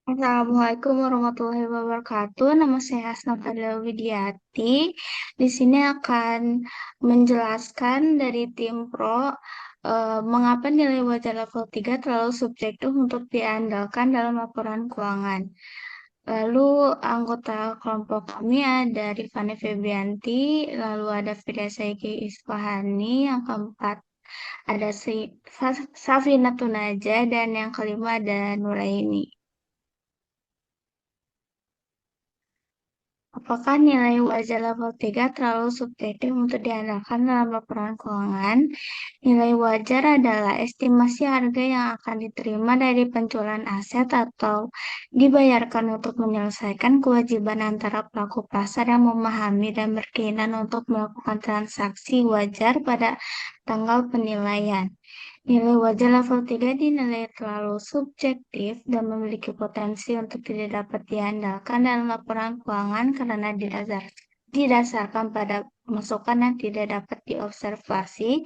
Assalamualaikum warahmatullahi wabarakatuh. Nama saya Hasna Fadila Widiati. Di sini akan menjelaskan dari tim Pro mengapa nilai wajar level 3 terlalu subjektif untuk diandalkan dalam laporan keuangan. Lalu anggota kelompok kami ada Rifani Febianti, lalu ada Fida Saiki Isfahani, yang keempat ada Safina Tunaja, dan yang kelima ada Nuraini. Apakah nilai wajar level 3 terlalu subjektif untuk diandalkan dalam laporan keuangan? Nilai wajar adalah estimasi harga yang akan diterima dari penjualan aset atau dibayarkan untuk menyelesaikan kewajiban antara pelaku pasar yang memahami dan berkeinginan untuk melakukan transaksi wajar pada tanggal penilaian. Nilai wajar level 3 dinilai terlalu subjektif dan memiliki potensi untuk tidak dapat diandalkan dalam laporan keuangan karena didasarkan pada masukan yang tidak dapat diobservasi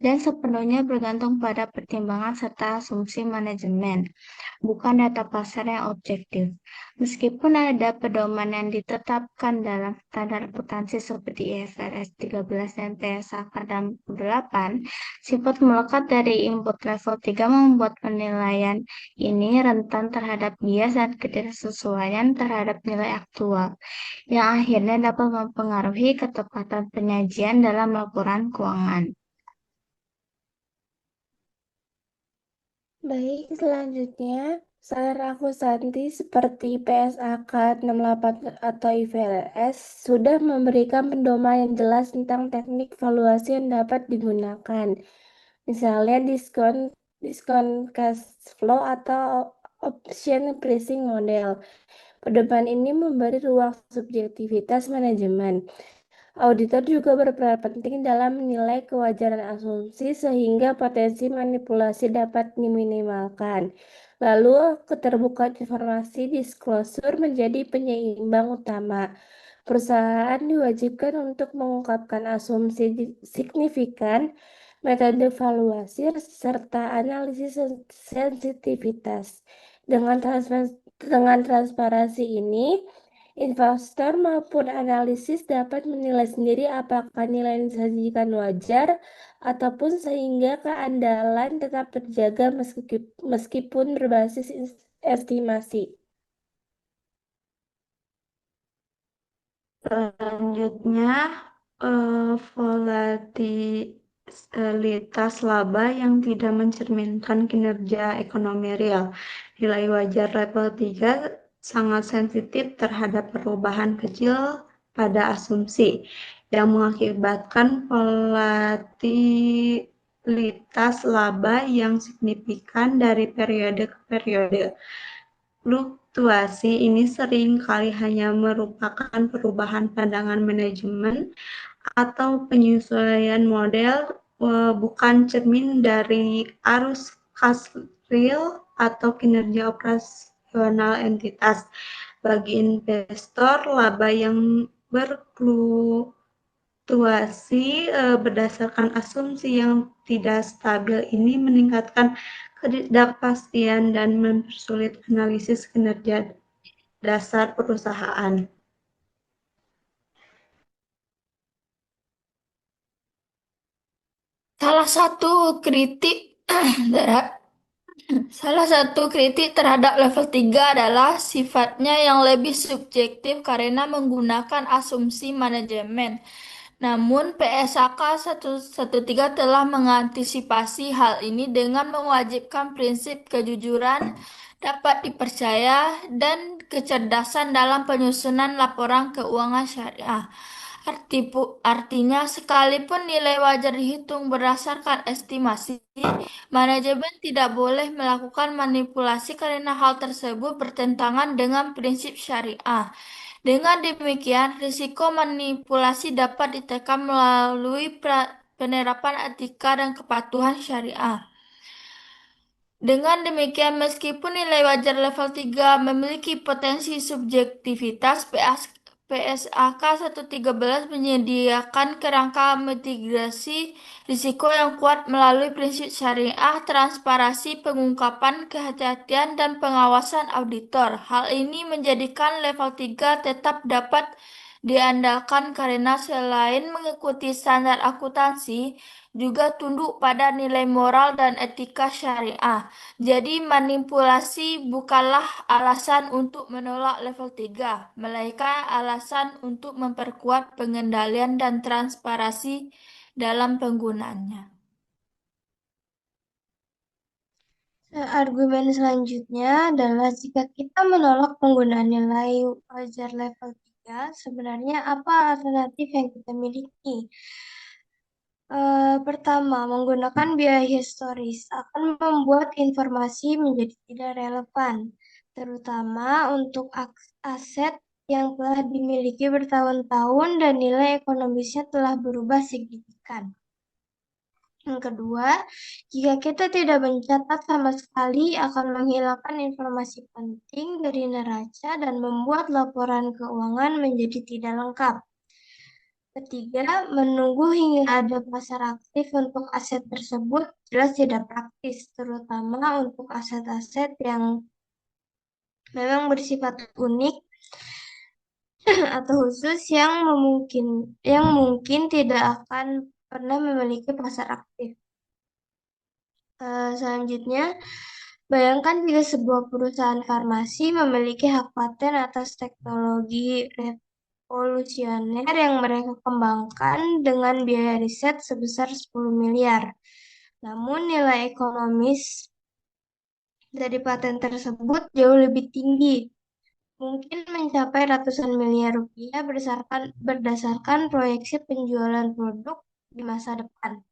dan sepenuhnya bergantung pada pertimbangan serta asumsi manajemen, bukan data pasar yang objektif. Meskipun ada pedoman yang ditetapkan dalam standar akuntansi seperti IFRS 13 dan PSAK 68, sifat melekat dari input level 3 membuat penilaian ini rentan terhadap bias dan ketidaksesuaian terhadap nilai aktual, yang akhirnya dapat mempengaruhi ketepatan penyajian dalam laporan keuangan. Baik, selanjutnya, saran aku Santi seperti PSAK 68 atau IFRS sudah memberikan pedoman yang jelas tentang teknik valuasi yang dapat digunakan. Misalnya diskon cash flow atau option pricing model. Pedoman ini memberi ruang subjektivitas manajemen. Auditor juga berperan penting dalam menilai kewajaran asumsi sehingga potensi manipulasi dapat diminimalkan. Lalu, keterbukaan informasi disclosure menjadi penyeimbang utama. Perusahaan diwajibkan untuk mengungkapkan asumsi signifikan, metode valuasi, serta analisis sensitivitas. Dengan transparansi ini, investor maupun analisis dapat menilai sendiri apakah nilai yang disajikan wajar ataupun sehingga keandalan tetap terjaga meskipun berbasis estimasi. Selanjutnya, volatilitas laba yang tidak mencerminkan kinerja ekonomi real. Nilai wajar level 3 sangat sensitif terhadap perubahan kecil pada asumsi yang mengakibatkan volatilitas laba yang signifikan dari periode ke periode. Fluktuasi ini sering kali hanya merupakan perubahan pandangan manajemen atau penyesuaian model, bukan cermin dari arus kas real atau kinerja operasional entitas. Bagi investor, laba yang berfluktuasi berdasarkan asumsi yang tidak stabil ini meningkatkan ketidakpastian dan mempersulit analisis kinerja dasar perusahaan. Salah satu kritik Salah satu kritik terhadap level 3 adalah sifatnya yang lebih subjektif karena menggunakan asumsi manajemen. Namun PSAK 113 telah mengantisipasi hal ini dengan mewajibkan prinsip kejujuran, dapat dipercaya, dan kecerdasan dalam penyusunan laporan keuangan syariah. Artinya, sekalipun nilai wajar dihitung berdasarkan estimasi, manajemen tidak boleh melakukan manipulasi karena hal tersebut bertentangan dengan prinsip syariah. Dengan demikian, risiko manipulasi dapat ditekan melalui penerapan etika dan kepatuhan syariah. Dengan demikian, meskipun nilai wajar level 3 memiliki potensi subjektivitas, PSAK 113 menyediakan kerangka mitigasi risiko yang kuat melalui prinsip syariah, transparansi, pengungkapan, kehati-hatian, dan pengawasan auditor. Hal ini menjadikan level 3 tetap dapat diandalkan karena selain mengikuti standar akuntansi, juga tunduk pada nilai moral dan etika syariah. Jadi manipulasi bukanlah alasan untuk menolak level 3, melainkan alasan untuk memperkuat pengendalian dan transparansi dalam penggunaannya. Argumen selanjutnya adalah jika kita menolak penggunaan nilai wajar level 3, sebenarnya apa alternatif yang kita miliki? Pertama, menggunakan biaya historis akan membuat informasi menjadi tidak relevan, terutama untuk aset yang telah dimiliki bertahun-tahun dan nilai ekonomisnya telah berubah signifikan. Yang kedua, jika kita tidak mencatat sama sekali akan menghilangkan informasi penting dari neraca dan membuat laporan keuangan menjadi tidak lengkap. Ketiga, menunggu hingga ada pasar aktif untuk aset tersebut jelas tidak praktis, terutama untuk aset-aset yang memang bersifat unik atau khusus yang mungkin tidak akan pernah memiliki pasar aktif. Selanjutnya, bayangkan jika sebuah perusahaan farmasi memiliki hak paten atas teknologi revolusioner yang mereka kembangkan dengan biaya riset sebesar 10 miliar. Namun nilai ekonomis dari paten tersebut jauh lebih tinggi, mungkin mencapai ratusan miliar rupiah berdasarkan proyeksi penjualan produk di masa depan.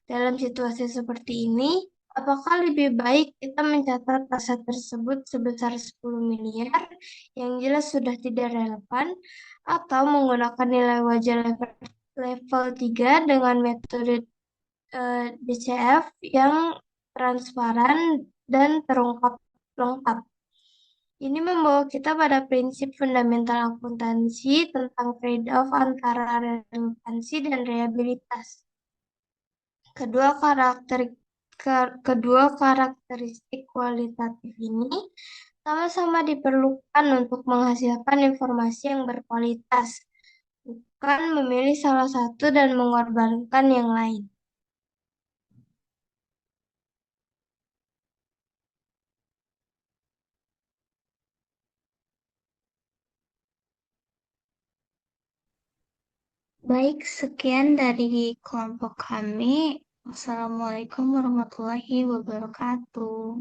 Dalam situasi seperti ini, apakah lebih baik kita mencatat aset tersebut sebesar 10 miliar yang jelas sudah tidak relevan, atau menggunakan nilai wajar level 3 dengan metode DCF yang transparan dan terungkap lengkap? Ini membawa kita pada prinsip fundamental akuntansi tentang trade-off antara relevansi dan reliabilitas. Kedua karakteristik kualitatif ini sama-sama diperlukan untuk menghasilkan informasi yang berkualitas, bukan memilih salah satu dan mengorbankan yang lain. Baik, sekian dari kelompok kami. Wassalamualaikum warahmatullahi wabarakatuh.